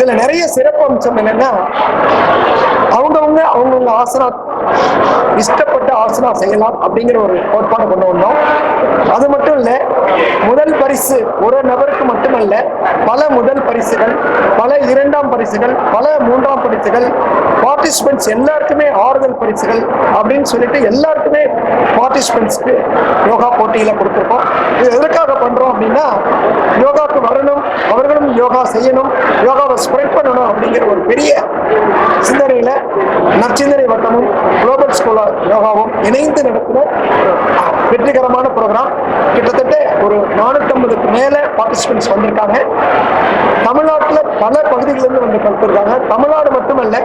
இதுல நிறைய சிறப்பு அம்சம் என்னன்னா, அவங்கவுங்க ஆசனா இஷ்டப்பட்ட ஆசனா செய்யலாம் அப்படிங்கிற ஒரு கோட்பாடு கொண்டு வந்தோம். அது மட்டும் இல்ல, முதல் பரிசு ஒரு நபருக்கு மட்டுமல்ல, பல முதல் பரிசுகள், பல இரண்டாம் பரிசுகள், பல மூன்றாம் பரிசுகள், பார்ட்டிசிபென்ட்ஸ் எல்லாருக்குமே ஆறுதல் பரிசுகள் அப்படின்னு சொல்லிட்டு எல்லாருக்குமே பார்ட்டிசிபென்ட்ஸ்க்கு யோகா போட்டியில கொடுத்துருக்கோம். இது எதற்காக பண்றோம் அப்படின்னா, யோகாவுக்கு வரணும், அவர்களும் யோகா செய்யணும், யோகாவை ஸ்ப்ரெட் பண்ணணும் அப்படிங்கிற ஒரு பெரிய சிந்தனையில நற்சிந்தனை வட்டமும் குளோபல் ஸ்கூல் யோகாவும் இணைந்து நடத்தின வெற்றிகரமான ப்ரோக்ராம். கிட்டத்தட்ட ஒரு 450க்கு மேல பார்ட்டிசிபென்ட்ஸ் வந்திருக்காங்க. தமிழ்நாட்டில் பல பகுதிகளிலிருந்து வந்து கலந்துருக்காங்க. தமிழ்நாடு மட்டுமல்ல,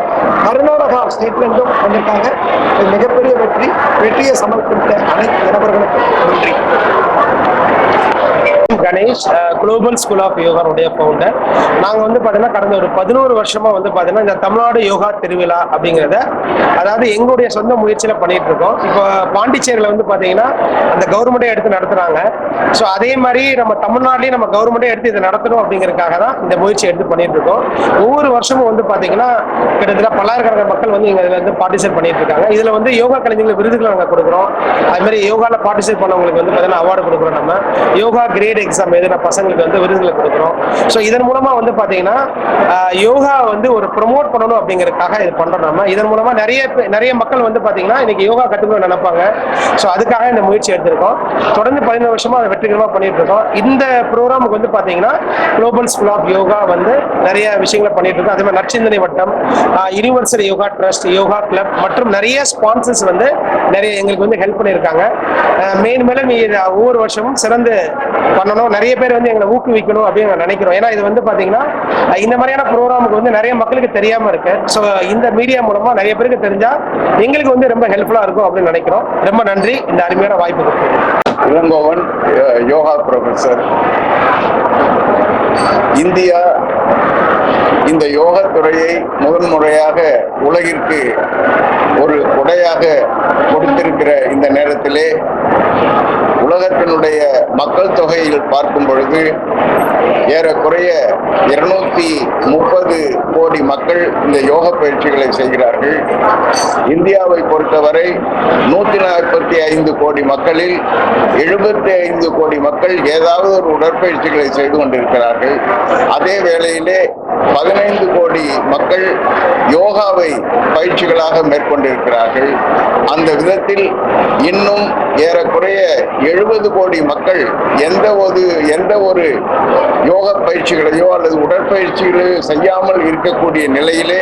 கர்நாடகா ஸ்டேட்ல இருந்தும் வந்திருக்காங்க. மிகப்பெரிய வெற்றியை சமர்ப்பித்த அனைத்து நபர்களுக்கும் நன்றி. கணேஷ், குளோபல் ஸ்கூல் ஆஃப் யோகாவுடைய ஃபவுண்டர். நாங்கள் வந்து பார்த்தீங்கன்னா கடந்த ஒரு 11 வருஷமா வந்து பார்த்தீங்கன்னா இந்த தமிழ்நாடு யோகா திருவிழா அப்படிங்கிறத, அதாவது எங்களுடைய சொந்த முயற்சியில் பண்ணிட்டு இருக்கோம். இப்போ பாண்டிச்சேரியில் வந்து பார்த்தீங்கன்னா அந்த கவர்மெண்ட்டே எடுத்து நடத்துறாங்க. ஸோ அதே மாதிரி நம்ம தமிழ்நாட்டிலையும் நம்ம கவர்மெண்ட்டே எடுத்து இதை நடத்தணும் அப்படிங்கிறதுக்காக தான் இந்த முயற்சி எடுத்து பண்ணிட்டு இருக்கோம். ஒவ்வொரு வருஷமும் வந்து பார்த்தீங்கன்னா கிட்டத்தட்ட பல்லாயிரக்கணக்கான மக்கள் வந்து இதில் வந்து பார்ட்டிசிபேட் பண்ணிட்டு இருக்காங்க. இதில் வந்து யோகா கலைஞர்களுக்கு விருதுகளை நாங்கள் கொடுக்குறோம். அது மாதிரி யோகாவில் பார்ட்டிசிபேட் பண்ணவங்களுக்கு வந்து பார்த்தீங்கன்னா அவார்டு கொடுக்குறோம். நம்ம யோகா கிரேட் எக்ஸாம் எழுதின பசங்களுக்கு வந்து விருதுகளை கொடுக்குறோம். ஸோ இதன் மூலமா வந்து பார்த்தீங்கன்னா யோகா வந்து ஒரு ப்ரொமோட் பண்ணணும் அப்படிங்கிறதுக்காக இது பண்றோம். நம்ம இதன் மூலமா நிறைய மக்கள் வந்து பார்த்தீங்கன்னா இன்னைக்கு யோகா கற்றுக்கணும்னு நினைப்பாங்க. ஸோ அதுக்காக இந்த முயற்சி எடுத்திருக்கோம். தொடர்ந்து 15 வருஷமா அதை வெற்றிகரமாக பண்ணிட்டு இருக்கோம். இந்த ப்ரோக்ராமுக்கு வந்து பார்த்தீங்கன்னா குளோபல் ஸ்கூல் ஆஃப் யோகா வந்து நிறைய விஷயங்களை பண்ணிட்டு இருக்கோம். அதே மாதிரி நற்சிந்தனை வட்டம், universal yoga trust, yoga club மற்றும் நிறைய ஸ்பான்சர்ஸ் வந்து நிறைய எங்களுக்கு வந்து ஹெல்ப் பண்ணியிருக்காங்க. மேலும் ஒவ்வொரு வருஷமும் சிறந்து பண்ணணும், நிறைய பேர் வந்து எங்களை ஊக்குவிக்கணும் அப்படின்னு நினைக்கிறோம். ஏன்னா இது வந்து பாத்தீங்கன்னா இந்த மாதிரியான ப்ரோக்ராமுக்கு வந்து நிறைய மக்களுக்கு தெரியாம இருக்கு. ஸோ இந்த மீடியா மூலமா நிறைய பேருக்கு தெரிஞ்சா எங்களுக்கு வந்து ரொம்ப ஹெல்ப்ஃபுல்லா இருக்கும் அப்படின்னு நினைக்கிறோம். ரொம்ப நன்றி இந்த அருமையான வாய்ப்பு கொடுத்தது. இளங்கோவன், யோகா ப்ரொஃபசர். இந்தியா இந்த யோகா துறையை முதன்முறையாக உலகிற்கு ஒரு கொடையாக கொடுத்திருக்கிற இந்த நேரத்திலே உலகத்தினுடைய மக்கள் தொகையில் பார்க்கும் பொழுது ஏறக்குறைய 230 கோடி மக்கள் இந்த யோக பயிற்சிகளை செய்கிறார்கள். இந்தியாவை பொறுத்தவரை 145 கோடி மக்களில் 75 கோடி மக்கள் ஏதாவது ஒரு உடற்பயிற்சிகளை செய்து கொண்டிருக்கிறார்கள். அதே வேளையிலே 15 கோடி மக்கள் யோகாவை பயிற்சிகளாக மேற்கொண்டிருக்கிறார்கள். அந்த விதத்தில் இன்னும் ஏறக்குறைய 70 கோடி மக்கள் எந்த ஒரு யோக பயிற்சிகளையோ அல்லது உடற்பயிற்சிகளையோ செய்யாமல் இருக்கக்கூடிய நிலையிலே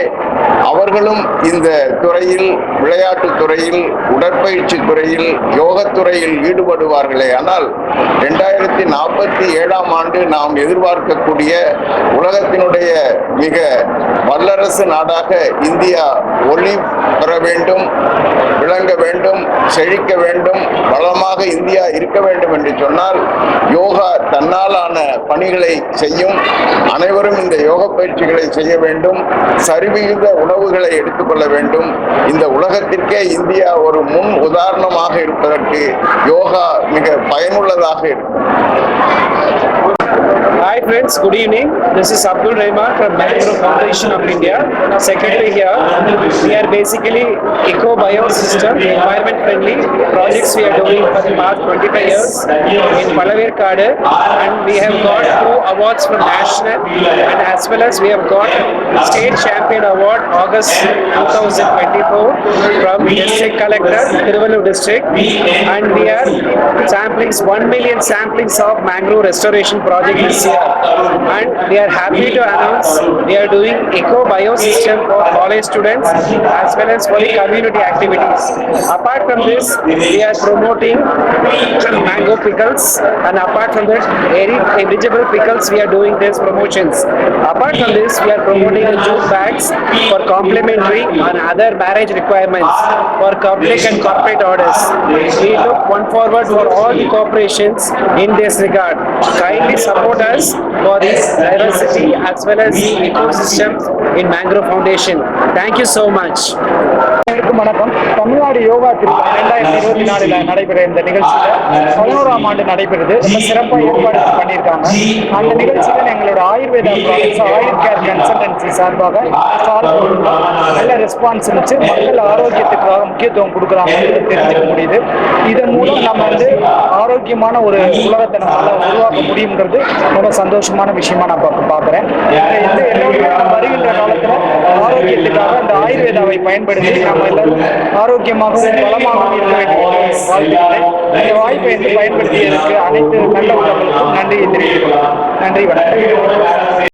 அவர்களும் இந்த துறையில், விளையாட்டு துறையில், உடற்பயிற்சி துறையில், யோகத்துறையில் ஈடுபடுவார்களே. ஆனால் 2047ஆம் ஆண்டு நாம் எதிர்பார்க்கக்கூடிய உலகத்தினுடைய மிக வல்லரசு நாடாக இந்தியா ஒளி பெற வேண்டும், விளங்க வேண்டும், செழிக்க வேண்டும், வளமாக இந்தியா இருக்க வேண்டும் என்று சொன்னால் யோகா தன்னாலான பணிகளை செய்யும். அனைவரும் இந்த யோக பயிற்சிகளை செய்ய வேண்டும். சரிவிகித உணவுகளை எடுத்துக்கொள்ள வேண்டும். இந்த உலகத்திற்கே இந்தியா ஒரு முன் உதாரணமாக இருப்பதற்கு யோகா மிக பயனுள்ளதாக இருக்கும். Hi friends, good evening. This is Abdul Rahman from Mangrove Foundation of India, Secretary here. We are basically eco-biosystem, environment friendly projects we are doing for the past 25 years in Palaverkadu, and we have got 2 awards from national, and as well as we have got state champion award August 2024 from district collector Tiruvallur district, and we are samplings 1 million samplings of mangrove restoration project this year. And we are happy to announce we are doing eco-biosystem for college students as well as for the community activities. Apart from this, we are promoting mango pickles, and apart from that, very vegetable pickles, we are doing these promotions. Apart from this, we are promoting the jute bags for complementary and other marriage requirements for public and corporate orders. We look one forward for all the corporations in this regard. Kindly support us for this diversity as well as the ecosystems in Mangrove Foundation. Thank you so much. அனைவருக்கும் வணக்கம். தமிழ்நாடு யோகா திருவிழா 2024 நடைபெற இந்த நிகழ்ச்சியில 11ஆம் ஆண்டு நடைபெறுது. ரொம்ப சிறப்பாக ஏற்பாடு பண்ணியிருக்காங்க. அந்த நிகழ்ச்சியில் எங்களோட Ayurveda products Ayur care consultancy சார்பாக ஸ்டால் போட்டிருக்கோம். நல்ல ரெஸ்பான்ஸ் இருந்துச்சு. மக்கள் ஆரோக்கியத்துக்காக முக்கியத்துவம் கொடுக்குறாங்கன்னு தெரிஞ்சுக்க முடியுது. இதன் மூலம் நம்ம வந்து ஆரோக்கியமான ஒரு உலகத்தை நம்மளால உருவாக்க முடியுங்கிறது ரொம்ப சந்தோஷமான விஷயமா நான் பார்க்குறேன். இது எல்லோருமே வருகின்ற காலத்தில் ஆரோக்கியத்துக்காக அந்த ஆயுர்வேதாவை பயன்படுத்தி நம்ம எல்லாரும் ஆரோக்கியமாகவும் பலமாகவும் இருக்க வேண்டிய வாழ்த்துக்களை இந்த வாய்ப்பை பயன்படுத்தியதற்கு அனைத்து நல்ல உள்ளவர்களுக்கும் நன்றியை தெரிவித்துக் கொள்கிறேன். நன்றி, வணக்கம்.